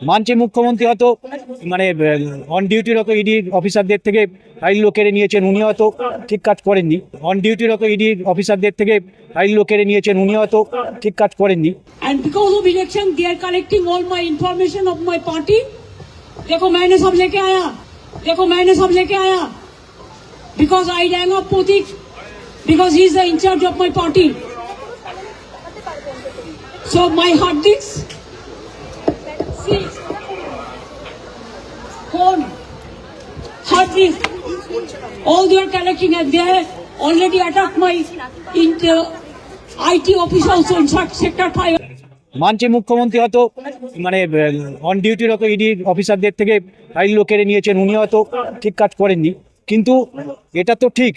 মানছে মুখ্যমন্ত্রী হয়তো মানে অন ডিউটিরত ইডি অফিসারদের থেকে ফাইলগুলো কেড়ে নিয়েছেন, উনি হয়তো ঠিক কাজ করেননি। অন ডিউটিরত ইডি অফিসারদের থেকে ফাইলগুলো কেড়ে নিয়েছেন, উনি হয়তো ঠিক কাজ করেননি। And because of election, they are collecting all my information of my party. देखो मैंने सब लेके आया, देखो मैंने सब लेके आया. Because I rang up Pratik, because he is the in charge of my party. So my hard disk, see, phone, hard disk, all they are collecting, and they have already attacked my IT office also in sector 5. মানছে মুখ্যমন্ত্রী হয়তো মানে on ডিউটিরত ED অফিসারদের থেকে ফাইলগুলো কেড়ে নিয়েছেন, উনি হয়তো ঠিক কাজ করেননি। কিন্তু এটা তো ঠিক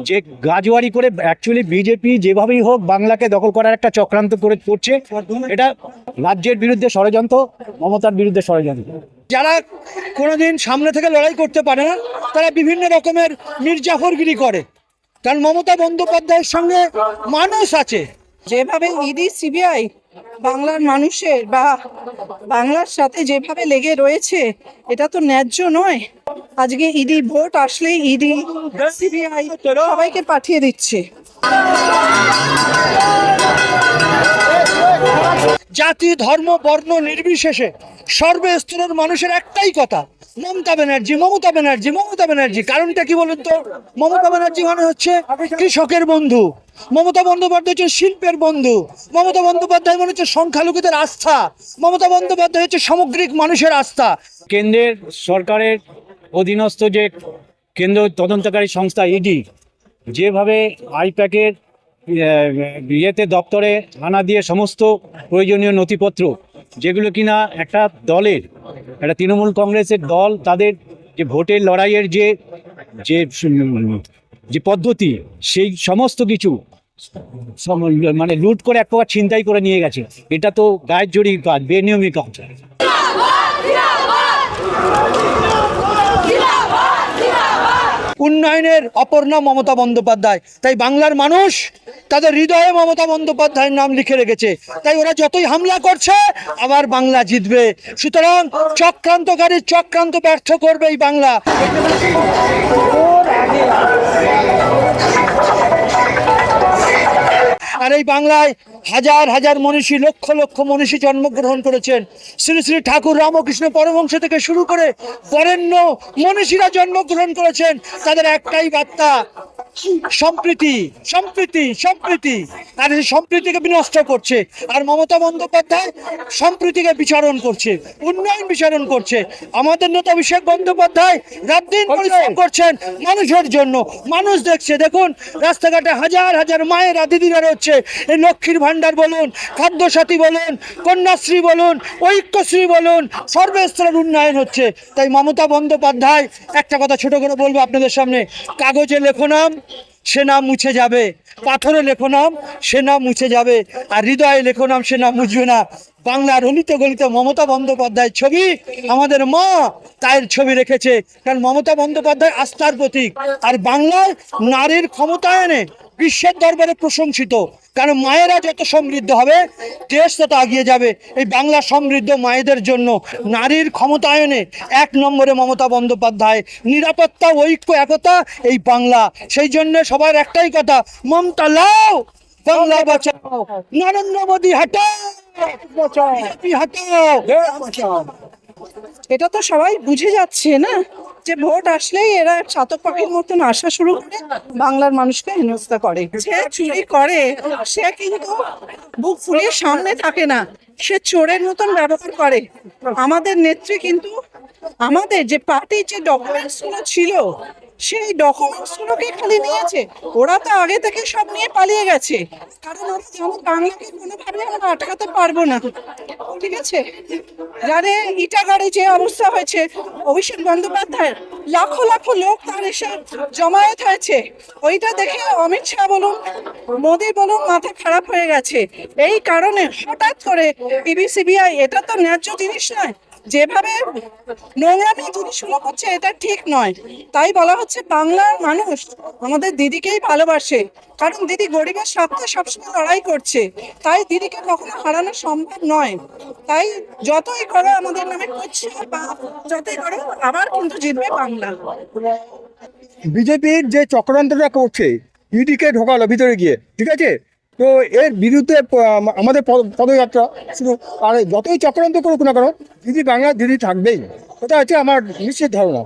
যে গাজওয়ারি করে অ্যাকচুয়ালি বিজেপি যেভাবেই হোক বাংলাকে দখল করার একটা চক্রান্ত করছে। এটা রাজ্যের বিরুদ্ধে ষড়যন্ত্র, মমতার বিরুদ্ধে ষড়যন্ত্র। যারা কোনোদিন সামনে থেকে লড়াই করতে পারে না তারা বিভিন্ন রকমের মির্জাফরগিরি করে, কারণ মমতা বন্দ্যোপাধ্যায়ের সঙ্গে মানুষ আছে। যেভাবে ইডি সিবিআই বাংলার মানুষের বা বাংলার সাথে যেভাবে লেগে রয়েছে, এটা তো ন্যায্য নয়। আজকে ইডি ভোট আসলেই ইডি সিবিআই সবাইকে পাঠিয়ে দিচ্ছে। জাতি ধর্ম বর্ণ নির্বিশেষে সর্বস্তরের মানুষের একটাই কথা, মমতা ব্যানার্জি, মমতা ব্যানার্জি, মমতা ব্যানার্জি। কারণটা কি বলুন তো? মমতা ব্যানার্জি মানে হচ্ছে কৃষকের বন্ধু, মমতা বন্দ্যোপাধ্যায় হচ্ছে শিল্পের বন্ধু, মমতা বন্দ্যোপাধ্যায় মানে হচ্ছে সংখ্যালঘুদের আস্থা, মমতা বন্দ্যোপাধ্যায় হচ্ছে সামগ্রিক মানুষের আস্থা। কেন্দ্রের সরকারের অধীনস্থ যে কেন্দ্র তদন্তকারী সংস্থা ইডি যেভাবে আইপ্যাকের ইয়েতে দপ্তরে হানা দিয়ে সমস্ত প্রয়োজনীয় নথিপত্র, যেগুলো কিনা একটা দলের, একটা তৃণমূল কংগ্রেসের দল, তাদের যে ভোটের লড়াইয়ের যে যে যে পদ্ধতি, সেই সমস্ত কিছু মানে লুট করে এক প্রকার ছিনতাই করে নিয়ে গেছে। এটা তো গায়ের জোরই কাজ, বেনিয়মী কাজ। উন্নয়নের অপর নাম মমতা বন্দ্যোপাধ্যায়, তাই বাংলার মানুষ তাদের হৃদয়ে মমতা বন্দ্যোপাধ্যায়ের নাম লিখে রেখেছে। তাই ওরা যতই হামলা করছে আবার বাংলা জিতবে। সুতরাং চক্রান্তকারীর চক্রান্ত ব্যর্থ করবে এই বাংলা। আর এই বাংলায় হাজার হাজার মনীষী, লক্ষ লক্ষ মনীষী জন্মগ্রহণ করেছেন। শ্রী শ্রী ঠাকুর রামকৃষ্ণ পরমহংস থেকে শুরু করে বরেণ্য মনীষীরা জন্মগ্রহণ করেছেন। তাদের একটাই বার্তা, সম্প্রীতি, সম্প্রীতি, সম্প্রীতি। আর এই সম্প্রীতিকে বিনষ্ট করছে। আর মমতা বন্দ্যোপাধ্যায় সম্প্রীতিকে বিচারণ করছে, উন্নয়ন বিচারণ করছে। আমাদের নেতা অভিষেক বন্দ্যোপাধ্যায় রাত দিন পরিশ্রম করছেন মানুষের জন্য। মানুষ দেখছে, দেখুন রাস্তাঘাটে হাজার হাজার মায়েরা, দিদিরা রয়েছে। এই লক্ষ্মীর ভান্ডার বলুন, খাদ্যসাথী বলুন, কন্যাশ্রী বলুন, ঐক্যশ্রী বলুন, সর্বস্তরের উন্নয়ন হচ্ছে। তাই মমতা বন্দ্যোপাধ্যায় একটা কথা ছোট করে বলবো আপনাদের সামনে, কাগজে লেখো নাম, সে নাম মুছে যাবে। পাথরে লেখো নাম, সে নাম মুছে যাবে। আর হৃদয়ে লেখো নাম, সে নাম মুছবে না। বাংলার অলিতে গলিতে মমতা বন্দ্যোপাধ্যায়ের ছবি, আমাদের মা তার ছবি রেখেছে, কারণ মমতা বন্দ্যোপাধ্যায় আস্থার প্রতীক। আর বাংলায় নারীর ক্ষমতায়নে বিশ্বের দরবারে প্রশংসিত, কারণ মায়েরা যত সমৃদ্ধ হবে দেশ তত এগিয়ে যাবে। এই বাংলা সমৃদ্ধ মায়েদের জন্য নারীর ক্ষমতায়নে এক নম্বরে মমতা বন্দ্যোপাধ্যায়। নিরাপত্তা, ঐক্য, একতা এই বাংলা। সেই জন্য সবার একটাই কথা, মমতা লাও, বাংলা বাঁচাও, নরেন্দ্র মোদী হটাও, হটাও। এটা তো সবাই বুঝে যাচ্ছে না যে ভোট আসলেই এরা চাতক পাখির মতন আসা শুরু করে বাংলার মানুষকে হেনস্থা করে। যে চুরি করে সে কিন্তু বুক ফুলিয়ে সামনে থাকে না, সে চোরের মতন ব্যবহার করে। আমাদের নেত্রী কিন্তু আমাদের যে পার্টির যে ডকুমেন্টস গুলো ছিল সেই ডকুমেন্টস গুলোকে খালি নিয়েছে। ওরা তো আগে থেকে সব নিয়ে পালিয়ে গেছে, কারণ ওরা জানে বাংলাকে কোনোভাবে আমরা আটকাতে পারবো না। ঠিক আছে, জানে ইটাগাড়ে যে অবস্থা হয়েছে, অভিষেক বন্দ্যোপাধ্যায়ের লাখো লাখো লোক তার এসে জমায়েত হয়েছে, ওইটা দেখে অমিত শাহ বলুন, মোদি বলুন, মাথা খারাপ হয়ে গেছে। এই কারণে হঠাৎ করে ইডি সিবিআই, এটা তো ন্যায্য জিনিস নয়। যেভাবে নোংরামি জিনিসগুলো করছে এটা ঠিক নয়। তাই বলা হচ্ছে বাংলার মানুষ আমাদের দিদিকেই ভালোবাসে, কারণ দিদি গরিবের স্বার্থে সবসময় লড়াই করছে, তাই দিদিকে কখনো হারানো সম্ভব নয়। তাই যতই করো আমাদের নামে করছে বা যতই করো, আবার কিন্তু জিতবে বাংলা। বিজেপির যে চক্রান্তটা করছে, ইডিকে ঢোকালো ভিতরে গিয়ে, ঠিক আছে, তো এর বিরুদ্ধে আমাদের পদযাত্রা শুরু। আর যতই চক্রান্ত করুক না কেন, দিদি বাংলা দিদি থাকবেই, ওটা হচ্ছে আমার নিশ্চিত ধারণা।